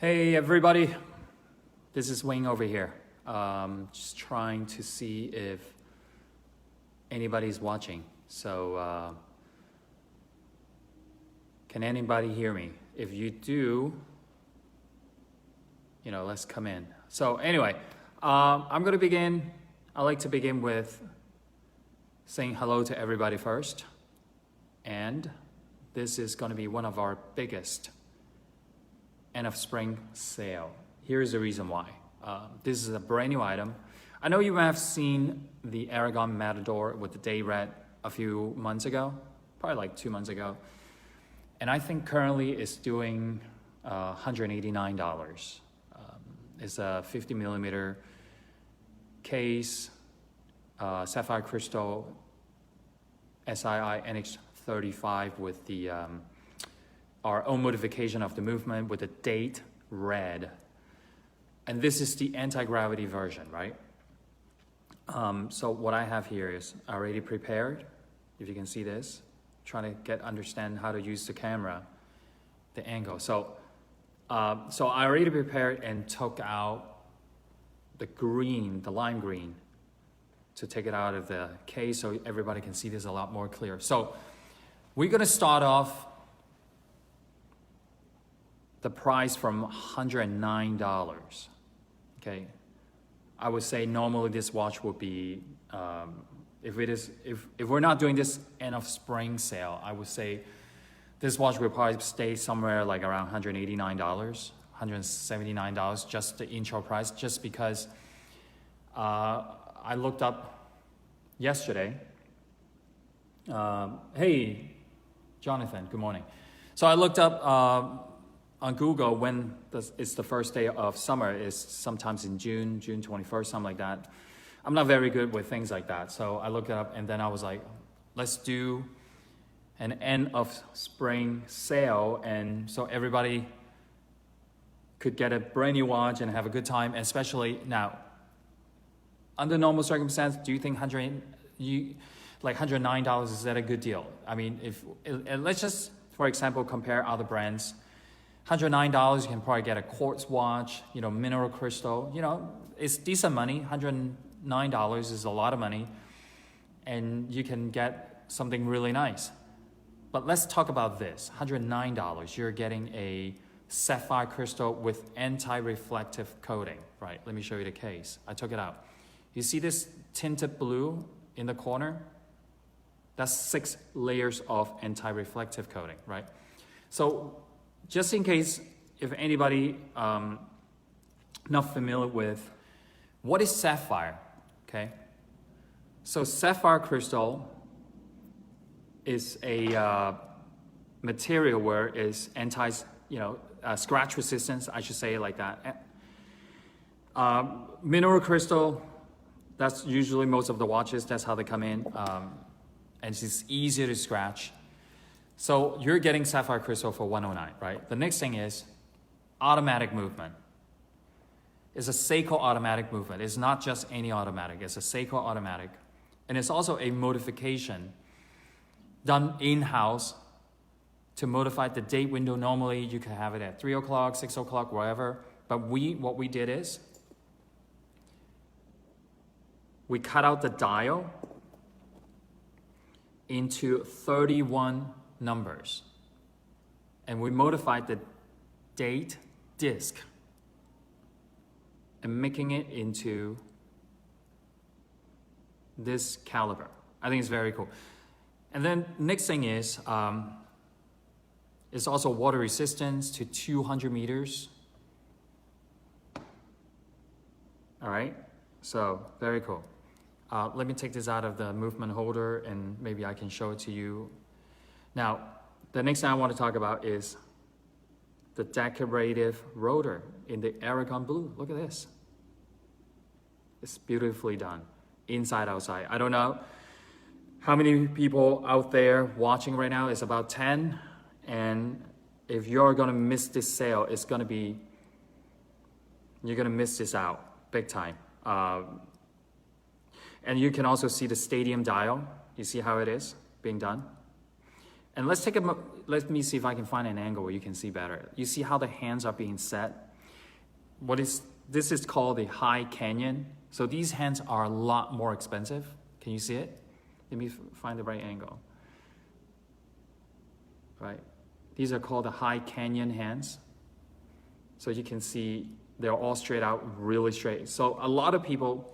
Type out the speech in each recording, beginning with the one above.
Hey everybody, this is Wayne over here. Just trying to see if anybody's watching. So, can anybody hear me? If you do, let's come in. So anyway, I'm gonna begin. I like to begin with saying hello to everybody first. And this is gonna be one of our biggest end of spring sale. Here's the reason why. This is a brand new item. I know you have seen the Aragon Matador with the day red a few months ago, probably like 2 months ago. And I think currently it's doing $189. It's a 50 millimeter case, sapphire crystal, SII NH35 with the our own modification of the movement with the date red. And this is the anti-gravity version, right? So what I have here is already prepared. If you can see this, trying to understand how to use the camera, the angle. So I already prepared and took out the green, the lime green, to take it out of the case so everybody can see this a lot more clear. So we're gonna start off the price from $109, okay? I would say normally this watch would be, if we're not doing this end of spring sale, I would say this watch will probably stay somewhere like around $189, $179, just the intro price, just because I looked up yesterday. Hey, Jonathan, good morning. So I looked up on Google when it's the first day of summer. Is sometimes in June 21st, something like that. I'm not very good with things like that. So I looked it up and then I was like, let's do an end of spring sale. And so everybody could get a brand new watch and have a good time, especially now. Under normal circumstances, do you think $109, is that a good deal? I mean, let's just, for example, compare other brands. $109, you can probably get a quartz watch, mineral crystal, it's decent money. $109 is a lot of money, and you can get something really nice. But let's talk about this. $109, you're getting a sapphire crystal with anti-reflective coating, right? Let me show you the case. I took it out. You see this tinted blue in the corner? That's 6 layers of anti-reflective coating, right? So just in case, if anybody not familiar with what is sapphire, okay? So sapphire crystal is a material where it's scratch resistance, I should say it like that. Mineral crystal, that's usually most of the watches, that's how they come in. And it's easier to scratch. So you're getting sapphire crystal for $109, right? The next thing is automatic movement. It's a Seiko automatic movement. It's not just any automatic. It's a Seiko automatic. And it's also a modification done in-house to modify the date window. Normally you can have it at 3 o'clock, 6 o'clock, wherever. But what we did is we cut out the dial into 31 numbers, and we modified the date disc and making it into this caliber. I think it's very cool. And then next thing is it's also water resistance to 200 meters. All right, so very cool. Let me take this out of the movement holder and maybe I can show it to you. Now, the next thing I want to talk about is the decorative rotor in the Aragon blue. Look at this. It's beautifully done, inside, outside. I don't know how many people out there watching right now. It's about 10. And if you're going to miss this sale, you're going to miss this out big time. And you can also see the stadium dial. You see how it is being done? And let me see if I can find an angle where you can see better. You see how the hands are being set? this is called the High Canyon. So these hands are a lot more expensive. Can you see it? Let me find the right angle. Right, these are called the High Canyon hands. So you can see they're all straight out, really straight. So a lot of people,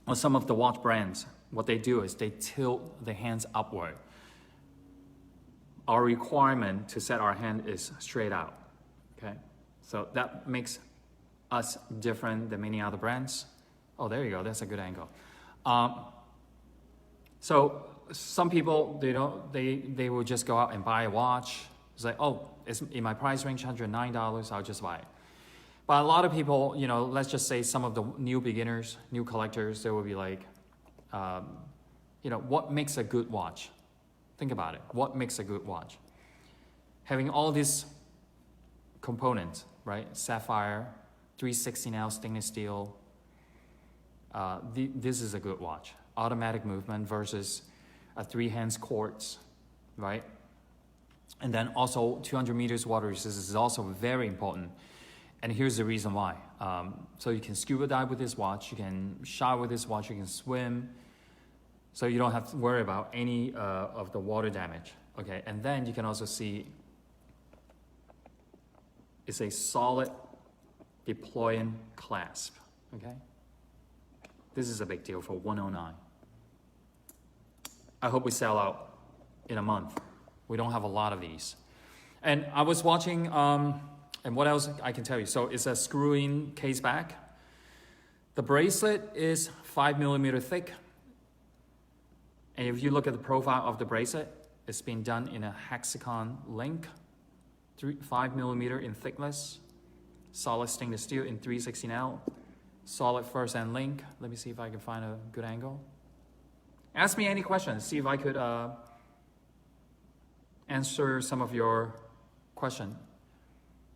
or some of the watch brands, what they do is they tilt the hands upward. Our requirement to set our hand is straight out, okay? So that makes us different than many other brands. Oh, there you go, that's a good angle. So some people, they will just go out and buy a watch. It's like, oh, it's in my price range, $109, I'll just buy it. But a lot of people, let's just say some of the new beginners, new collectors, they will be like, what makes a good watch? Think about it. What makes a good watch? Having all these components, right? Sapphire, 316L stainless steel. This is a good watch. Automatic movement versus a 3-hands quartz, right? And then also 200 meters water resistance is also very important. And here's the reason why. So you can scuba dive with this watch, you can shower with this watch, you can swim. So you don't have to worry about any of the water damage, okay? And then you can also see it's a solid deploying clasp, okay? This is a big deal for 109. I hope we sell out in a month. We don't have a lot of these. And I was watching, and what else I can tell you? So it's a screw-in case back. The bracelet is 5mm thick. And if you look at the profile of the bracelet, it's been done in a hexagon link, 5mm in thickness, solid stainless steel in 316L, solid first end link. Let me see if I can find a good angle. Ask me any questions, see if I could answer some of your question.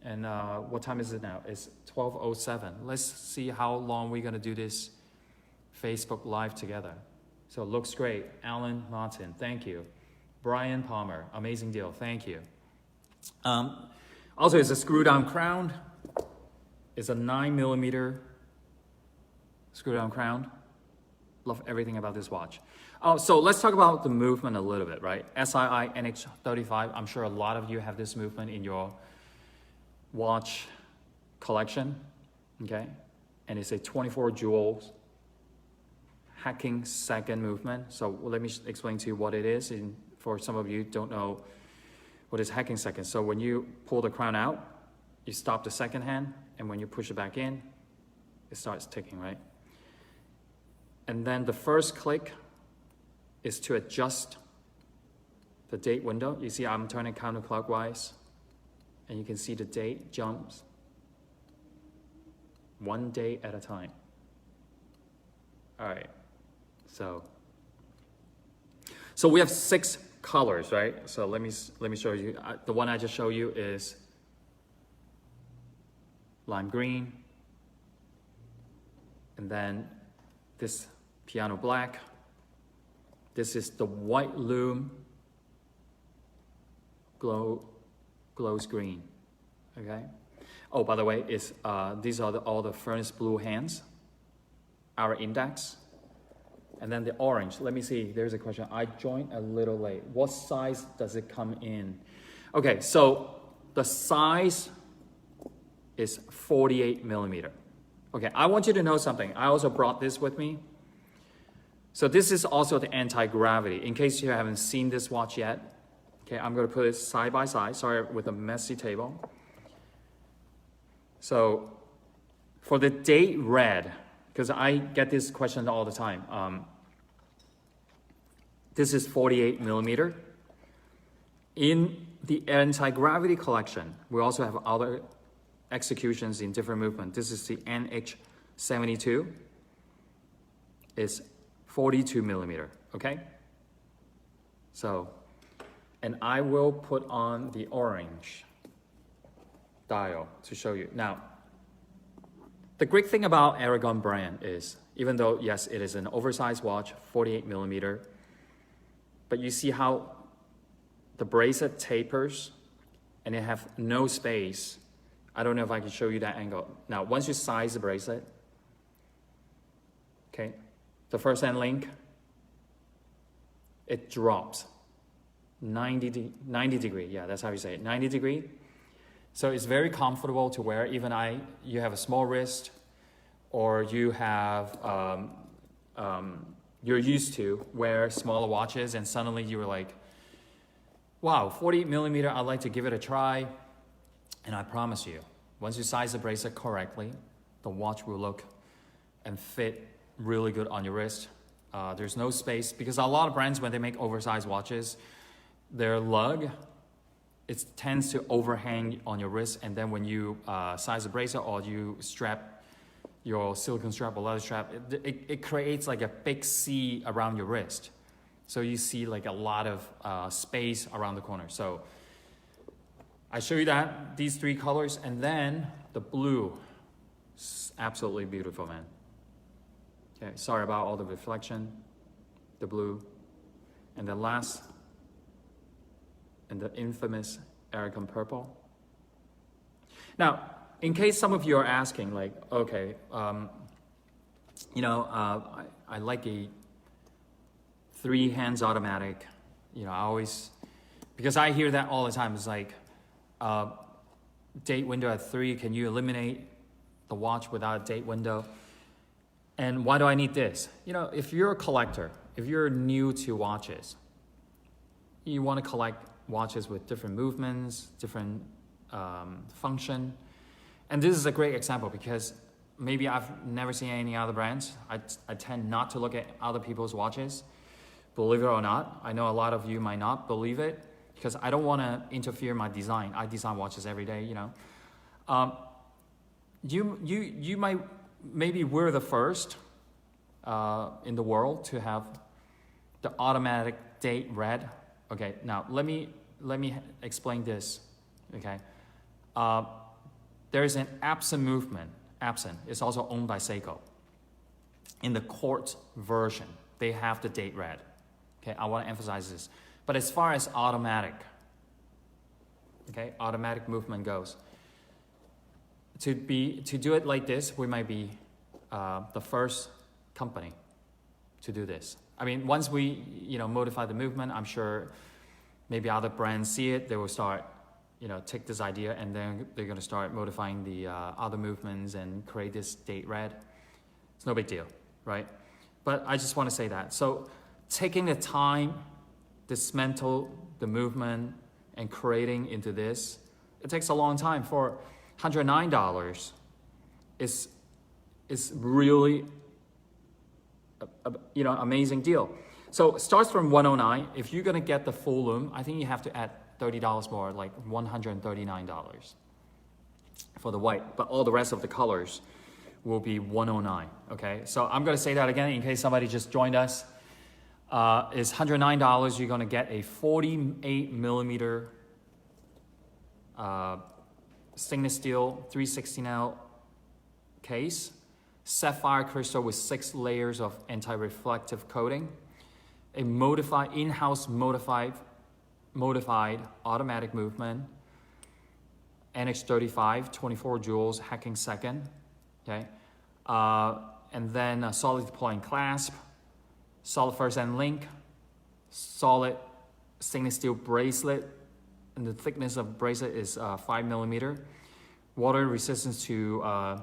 And what time is it now? It's 12:07. Let's see how long we're gonna do this Facebook Live together. So it looks great. Alan Martin, thank you. Brian Palmer, amazing deal, thank you. Also, it's a screw down crown. It's a 9mm screw down crown. Love everything about this watch. So let's talk about the movement a little bit, right? SII NH35, I'm sure a lot of you have this movement in your watch collection, okay? And it's a 24 jewels hacking second movement. So let me explain to you what it is. And for some of you who don't know what is hacking second. So when you pull the crown out, you stop the second hand, and when you push it back in, it starts ticking, right? And then the first click is to adjust the date window. You see I'm turning counterclockwise, and you can see the date jumps 1 day at a time. All right, so we have 6 colors, right? So let me show you. The one I just showed you is lime green, and then this piano black. This is the white lume glows green, okay? Oh, by the way, these are all the furnace blue hands, our index. And then the orange, let me see, there's a question. I joined a little late. What size does it come in? Okay, so the size is 48mm. Okay, I want you to know something. I also brought this with me. So this is also the anti-gravity. In case you haven't seen this watch yet, okay, I'm gonna put it side by side, sorry, with a messy table. So for the date red, because I get this question all the time. This is 48mm. In the anti-gravity collection, we also have other executions in different movement. This is the NH72. It's 42mm, okay? So, and I will put on the orange dial to show you. Now, the great thing about Aragon brand is, even though, yes, it is an oversized watch, 48mm, but you see how the bracelet tapers and it have no space I don't know if I can show you that angle. Now, once you size the bracelet, okay, the first end link, it drops 90 degree. Yeah, that's how you say it, 90 degree. So it's very comfortable to wear. Even you have a small wrist, or you have, you're used to wear smaller watches, and suddenly you were like, wow, 48 millimeter, I'd like to give it a try. And I promise you, once you size the bracelet correctly, the watch will look and fit really good on your wrist. There's no space, because a lot of brands, when they make oversized watches, their lug, it tends to overhang on your wrist, and then when you size the bracelet or you strap your silicone strap or leather strap, it creates like a big C around your wrist. So you see like a lot of space around the corner. So I show you that, these three colors, and then the blue, absolutely beautiful, man. Okay, sorry about all the reflection, the blue, and the last, and the infamous Aragon purple. Now, in case some of you are asking, like, okay, you know, I like a 3 hands automatic. You know, I always, because I hear that all the time. It's like, date window at 3. Can you eliminate the watch without a date window? And why do I need this? You know, if you're a collector, if you're new to watches, you want to collect watches with different movements, different function. And this is a great example, because maybe I've never seen any other brands. I tend not to look at other people's watches, believe it or not. I know a lot of you might not believe it, because I don't want to interfere in my design. I design watches every day, you know. You might, maybe we're the first in the world to have the automatic date red. Okay, now let me explain this. Okay, there is an absent movement. Absent is also owned by Seiko. In the quartz version, they have the date red. Okay, I want to emphasize this. But as far as automatic, okay, automatic movement goes, to do it like this, we might be the first company to do this. I mean, once we, you know, modify the movement, I'm sure maybe other brands see it, they will start, you know, take this idea, and then they're going to start modifying the other movements and create this date red. It's no big deal, right? But I just want to say that. So taking the time, dismantle the movement and creating into this, it takes a long time. For $109 is really you know, amazing deal. So it starts from $109. If you're gonna get the full lume, I think you have to add $30 more, like $139 for the white, but all the rest of the colors will be $109. Okay, so I'm gonna say that again in case somebody just joined us. Is $109. You're gonna get a 48 millimeter stainless steel 316L case, sapphire crystal with 6 layers of anti-reflective coating, a modified in-house modified automatic movement, NH35 24 joules hacking second. Okay, and then a solid deploying clasp, solid first end link, solid stainless steel bracelet, and the thickness of bracelet is 5 millimeter. Water resistance to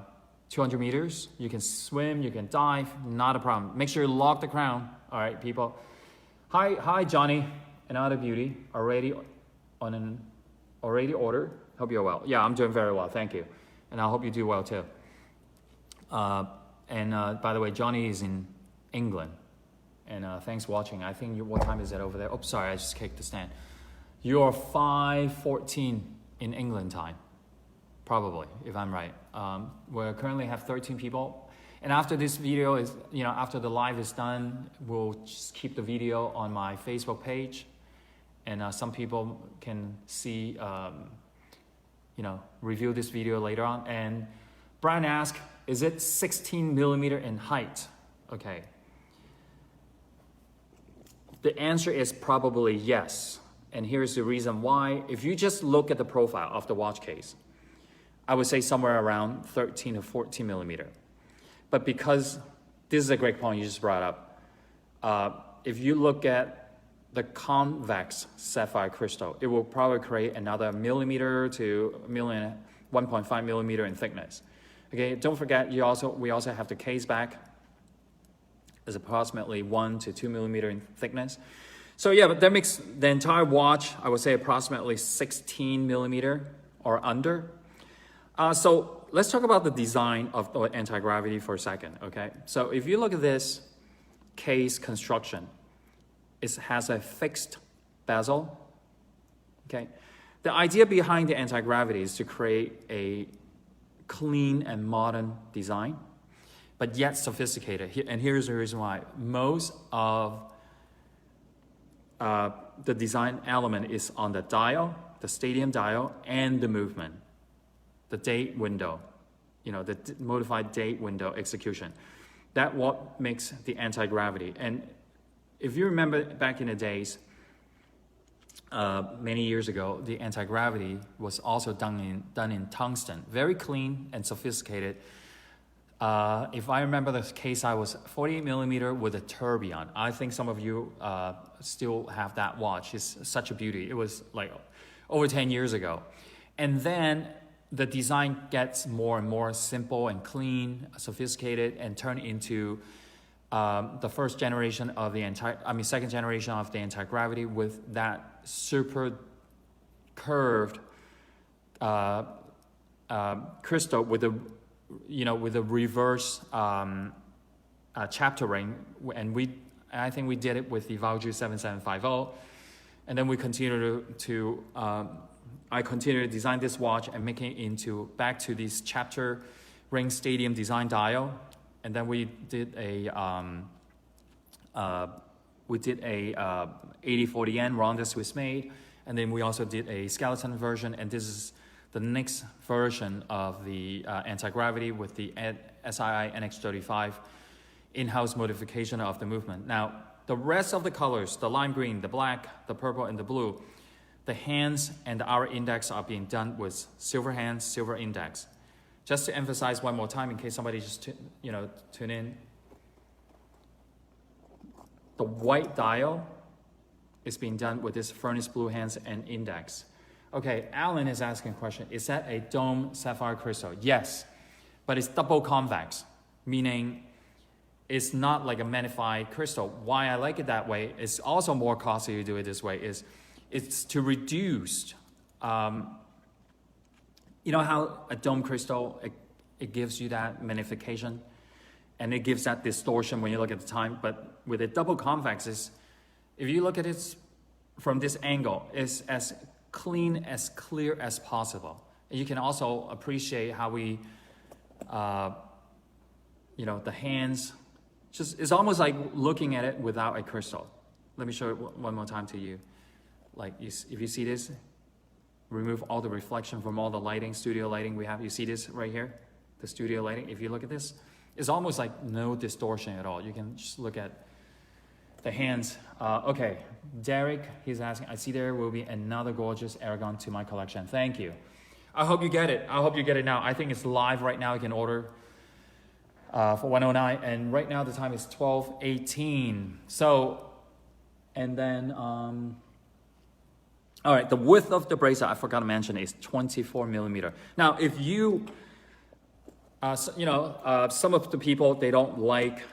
200 meters. You can swim, you can dive, not a problem. Make sure you lock the crown. All right, people. Hi, Johnny, another beauty. Already ordered. Hope you're well. Yeah, I'm doing very well, thank you, and I hope you do well too. By the way, Johnny is in England. And thanks for watching. I think what time is it over there? Oh, sorry, I just kicked the stand. You're 5:14 in England time, probably, if I'm right. We currently have 13 people. And after this video is, you know, after the live is done, we'll just keep the video on my Facebook page. And some people can see, you know, review this video later on. And Brian asked, is it 16 millimeter in height? Okay. The answer is probably yes. And here's the reason why. If you just look at the profile of the watch case, I would say somewhere around 13 to 14 millimeter. But because, this is a great point you just brought up. If you look at the convex sapphire crystal, it will probably create another millimeter to 1.5 millimeter in thickness. Okay, don't forget, we also have the case back. It's approximately 1 to 2 millimeter in thickness. So yeah, but that makes the entire watch, I would say, approximately 16 millimeter or under. So let's talk about the design of the anti-gravity for a second, okay? So if you look at this case construction, it has a fixed bezel, okay? The idea behind the anti-gravity is to create a clean and modern design, but yet sophisticated. And here's the reason why. Most of the design element is on the dial, the stadium dial, and the movement, the date window, the modified date window execution. That's what makes the anti-gravity. And if you remember back in the days, many years ago, the anti-gravity was also done in tungsten, very clean and sophisticated. If I remember the case, I was 48 millimeter with a tourbillon. I think some of you still have that watch. It's such a beauty. It was like over 10 years ago. And then the design gets more and more simple and clean, sophisticated, and turned into the first generation of second generation of the anti-gravity with that super curved crystal with a with a reverse chapter ring, and I think we did it with the Valju 7750, and then we continue I continue to design this watch and make it back to this chapter ring stadium design dial, and then we did a 8040 yen Ronda Swiss made, and then we also did a skeleton version, and this is the next version of the anti-gravity with the SII NH35 in-house modification of the movement. Now, the rest of the colors, the lime green, the black, the purple, and the blue, the hands and the hour index are being done with silver hands, silver index. Just to emphasize one more time in case somebody just tune in. The white dial is being done with this furnace blue hands and index. Okay, Alan is asking a question. Is that a dome sapphire crystal? Yes, but it's double convex, meaning it's not like a magnified crystal. Why I like it that way, it's also more costly to do it this way, it's to reduce, how a dome crystal, it gives you that magnification, and it gives that distortion when you look at the time, but with a double convex, if you look at it from this angle, it's as clean, as clear as possible. And you can also appreciate how we, the hands, it's almost like looking at it without a crystal. Let me show it one more time to you. Like, if you see this, remove all the reflection from all the lighting, studio lighting we have. You see this right here, the studio lighting. If you look at this, it's almost like no distortion at all. You can just look at the hands. Okay, Derek, he's asking, I see there will be another gorgeous Aragon to my collection. Thank you. I hope you get it. I hope you get it now. I think it's live right now. You can order for 109, and right now the time is 12:18. So, and then, all right, the width of the bracelet, I forgot to mention, is 24 millimeter. Now, if you, some of the people, they don't like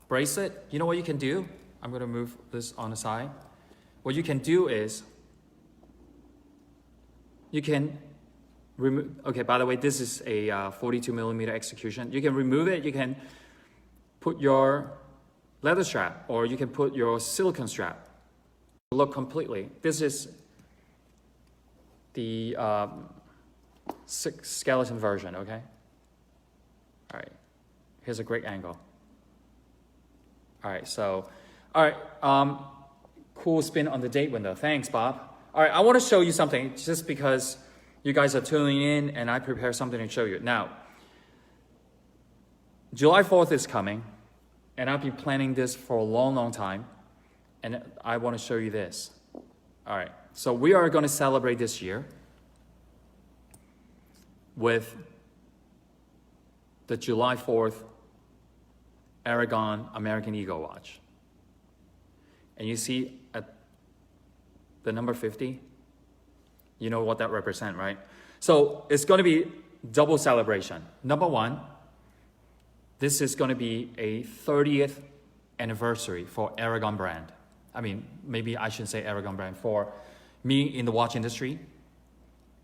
bracelet, you know what you can do? I'm going to move this on the side. What you can do is, you can remove, okay, by the way, this is a 42 millimeter execution. You can remove it, you can put your leather strap, or you can put your silicone strap. Look completely. This is the skeleton version, okay? All right, here's a great angle. All right, so, all right, cool spin on the date window. Thanks, Bob. All right, I want to show you something just because you guys are tuning in and I prepare something to show you. Now, July 4th is coming, and I've been planning this for a long, long time, and I want to show you this. All right, so we are going to celebrate this year with the July 4th Aragon American Eagle watch. And you see at the number 50, you know what that represents, right? So it's going to be double celebration. Number one, this is going to be a 30th anniversary for Aragon brand. I mean, maybe I shouldn't say Aragon brand, for me in the watch industry.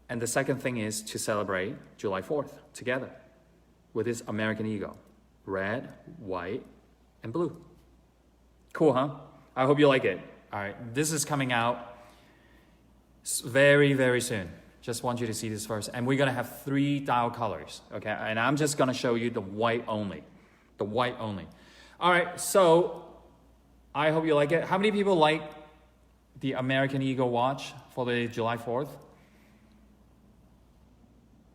And the second thing is to celebrate July 4th together with this American Eagle. Red, white, and blue. Cool, huh? I hope you like it. All right, this is coming out very, very soon. Just want you to see this first. And we're gonna have 3 dial colors, okay? And I'm just gonna show you the white only. The white only. All right, so I hope you like it. How many people like the American Eagle watch for the July 4th?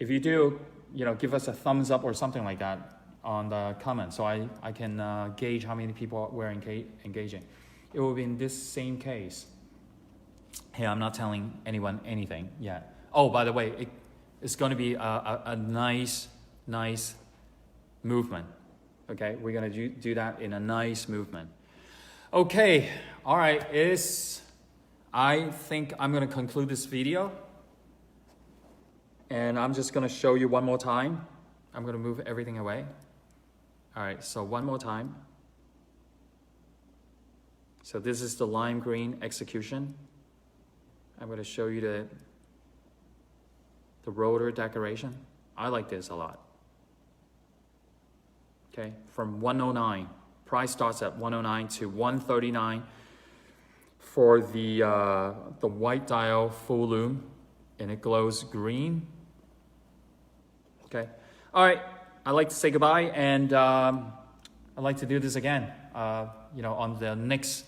If you do, you know, give us a thumbs up or something like that on the comments so I can gauge how many people were engaging. It will be in this same case. Hey, I'm not telling anyone anything yet. Oh, by the way, it's going to be a nice movement. Okay, we're going to do that in a nice movement. Okay, all right, I think I'm going to conclude this video. And I'm just going to show you one more time. I'm going to move everything away. All right, so one more time. So this is the lime green execution. I'm going to show you the rotor decoration. I like this a lot. Okay, from 109. Price starts at 109 to 139 for the white dial full lume, and it glows green. Okay, all right. I'd like to say goodbye, and I'd like to do this again. You know, on the next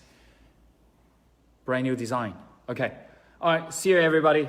brand new design. Okay, all right. See you, everybody.